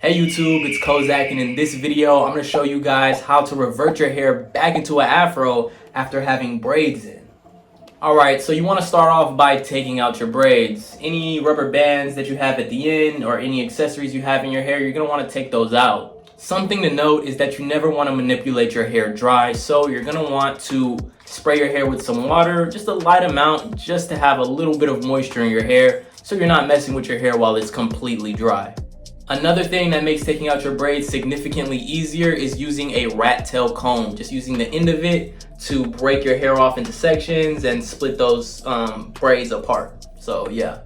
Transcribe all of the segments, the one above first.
Hey YouTube, it's Kozak, and in this video I'm going to show you guys how to revert your hair back into an afro after having braids in. Alright, so you want to start off by taking out your braids. Any rubber bands that you have at the end or any accessories you have in your hair, you're going to want to take those out. Something to note is that you never want to manipulate your hair dry, so you're going to want to spray your hair with some water, just a light amount, just to have a little bit of moisture in your hair so you're not messing with your hair while it's completely dry. Another thing that makes taking out your braids significantly easier is using a rat tail comb. Just using the end of it to break your hair off into sections and split those braids apart. So yeah.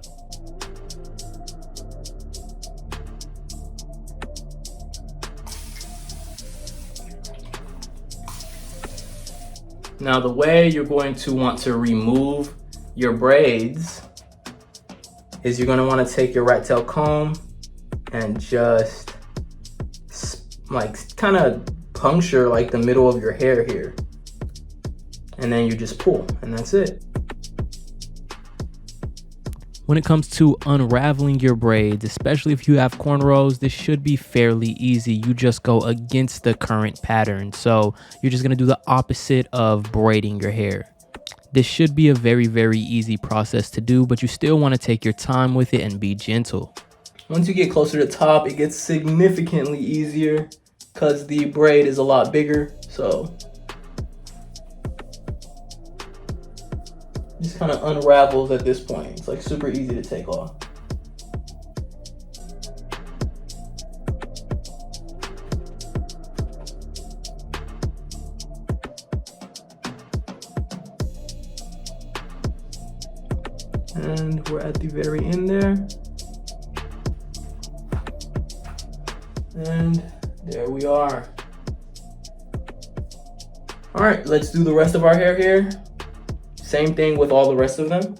Now the way you're going to want to remove your braids is you're going to want to take your rat tail comb and just like kind of puncture like the middle of your hair here, and then you just pull, and that's it. When it comes to unraveling your braids, especially if you have cornrows, this should be fairly easy. You just go against the current pattern, so you're just going to do the opposite of braiding your hair. This should be a very easy process to do, but you still want to take your time with it and be gentle. Once you get closer to the top, it gets significantly easier because the braid is a lot bigger. So just kind of unravels at this point. It's like super easy to take off. And we're at the very end there. And there we are. All right, let's do the rest of our hair here. Same thing with all the rest of them.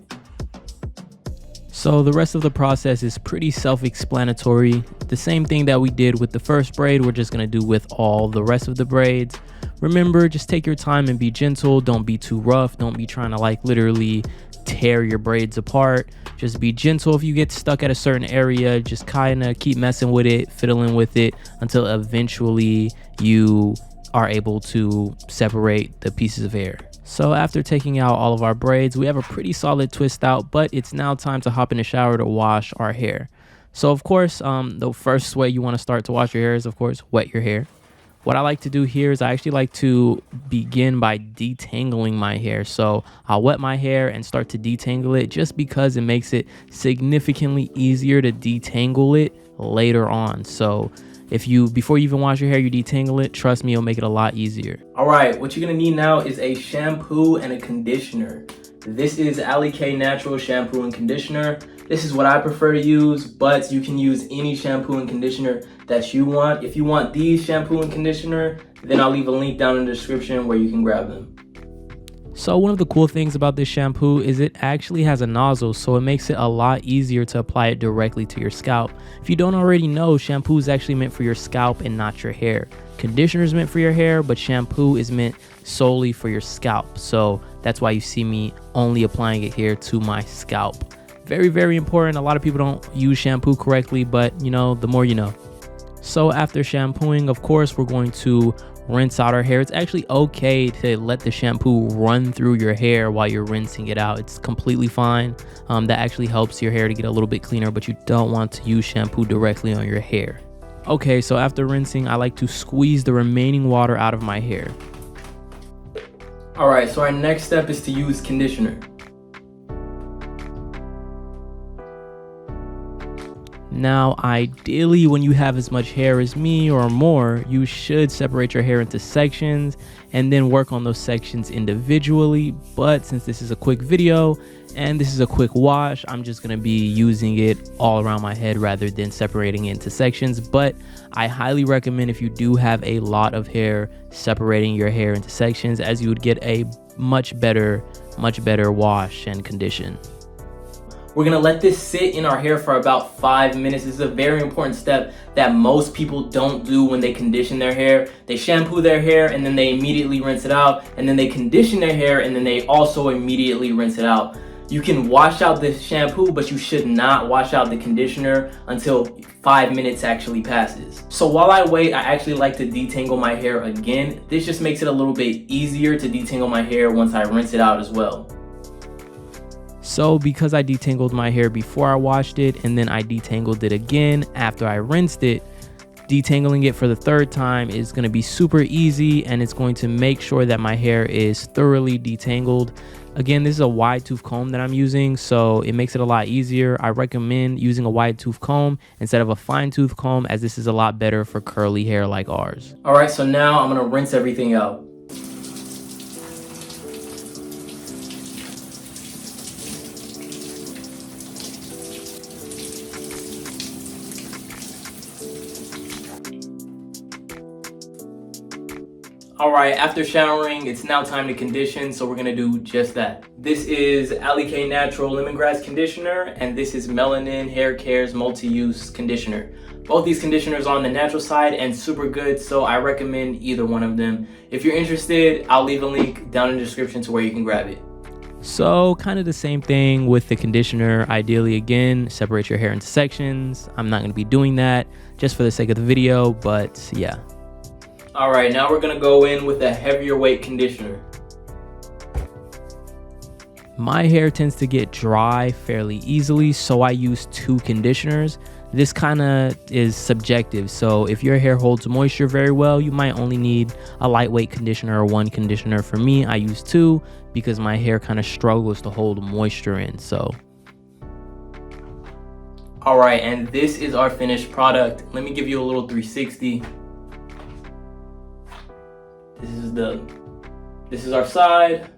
So the rest of the process is pretty self-explanatory. The same thing that we did with the first braid, we're just gonna do with all the rest of the braids. Remember, just take your time and be gentle. Don't be too rough. Don't be trying to like literally tear your braids apart. Just be gentle. If you get stuck at a certain area, just kind of keep messing with it, fiddling with it until eventually you are able to separate the pieces of hair. So after taking out all of our braids, we have a pretty solid twist out, but it's now time to hop in the shower to wash our hair. So of course, the first way you want to start to wash your hair is of course wet your hair. What I like to do here is I actually like to begin by detangling my hair. So I'll wet my hair and start to detangle it just because it makes it significantly easier to detangle it later on. So before you even wash your hair, you detangle it, trust me, it'll make it a lot easier. All right, what you're gonna need now is a shampoo and a conditioner. This is Alikay Natural Shampoo and Conditioner. This is what I prefer to use, but you can use any shampoo and conditioner that you want. If you want these shampoo and conditioner, then I'll leave a link down in the description where you can grab them. So one of the cool things about this shampoo is it actually has a nozzle, so it makes it a lot easier to apply it directly to your scalp. If you don't already know, shampoo is actually meant for your scalp and not your hair. Conditioner is meant for your hair, but shampoo is meant solely for your scalp. So that's why you see me only applying it here to my scalp. Very important. A lot of people don't use shampoo correctly, but you know, the more you know. So after shampooing, of course, we're going to rinse out our hair. It's actually okay to let the shampoo run through your hair while you're rinsing it out. It's completely fine. That actually helps your hair to get a little bit cleaner, but you don't want to use shampoo directly on your hair. Okay, so after rinsing, I like to squeeze the remaining water out of my hair. All right, so our next step is to use conditioner. Now, ideally, when you have as much hair as me or more, you should separate your hair into sections and then work on those sections individually. But since this is a quick video and this is a quick wash, I'm just going to be using it all around my head rather than separating it into sections. But I highly recommend, if you do have a lot of hair, separating your hair into sections, as you would get a much better wash and condition. We're gonna let this sit in our hair for about 5 minutes. This is a very important step that most people don't do when they condition their hair. They shampoo their hair and then they immediately rinse it out, and then they condition their hair and then they also immediately rinse it out. You can wash out the shampoo, but you should not wash out the conditioner until 5 minutes actually passes. So while I wait, I actually like to detangle my hair again. This just makes it a little bit easier to detangle my hair once I rinse it out as well. So because I detangled my hair before I washed it and then I detangled it again after I rinsed it, detangling it for the third time is going to be super easy, and it's going to make sure that my hair is thoroughly detangled. Again, this is a wide tooth comb that I'm using, so it makes it a lot easier. I recommend using a wide tooth comb instead of a fine tooth comb, as this is a lot better for curly hair like ours. All right, so now I'm gonna rinse everything out. Alright, after showering, it's now time to condition, so we're gonna do just that. This is Alikay Natural Lemongrass Conditioner, and this is Melanin Hair Care's Multi-Use Conditioner. Both these conditioners are on the natural side and super good, so I recommend either one of them. If you're interested, I'll leave a link down in the description to where you can grab it. So kind of the same thing with the conditioner. Ideally, again, separate your hair into sections. I'm not gonna be doing that just for the sake of the video, but yeah. All right, now we're gonna go in with a heavier weight conditioner. My hair tends to get dry fairly easily, so I use 2 conditioners. This kind of is subjective, so if your hair holds moisture very well, you might only need a lightweight conditioner or 1 conditioner. For me, I use 2 because my hair kind of struggles to hold moisture in, so. All right, and this is our finished product. Let me give you a little 360. This is our side.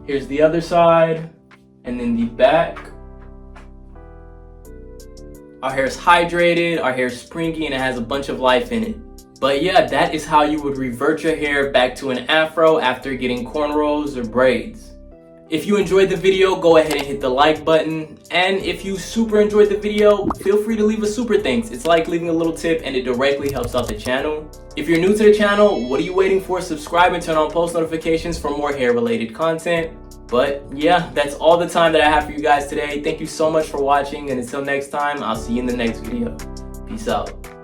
Here's the other side, and then the back. Our hair is hydrated, our hair is springy, and it has a bunch of life in it. But yeah, that is how you would revert your hair back to an afro after getting cornrows or braids. If you enjoyed the video, go ahead and hit the like button. And if you super enjoyed the video, feel free to leave a super thanks. It's like leaving a little tip and it directly helps out the channel. If you're new to the channel, what are you waiting for? Subscribe and turn on post notifications for more hair related content. But yeah, that's all the time that I have for you guys today. Thank you so much for watching, and until next time, I'll see you in the next video. Peace out.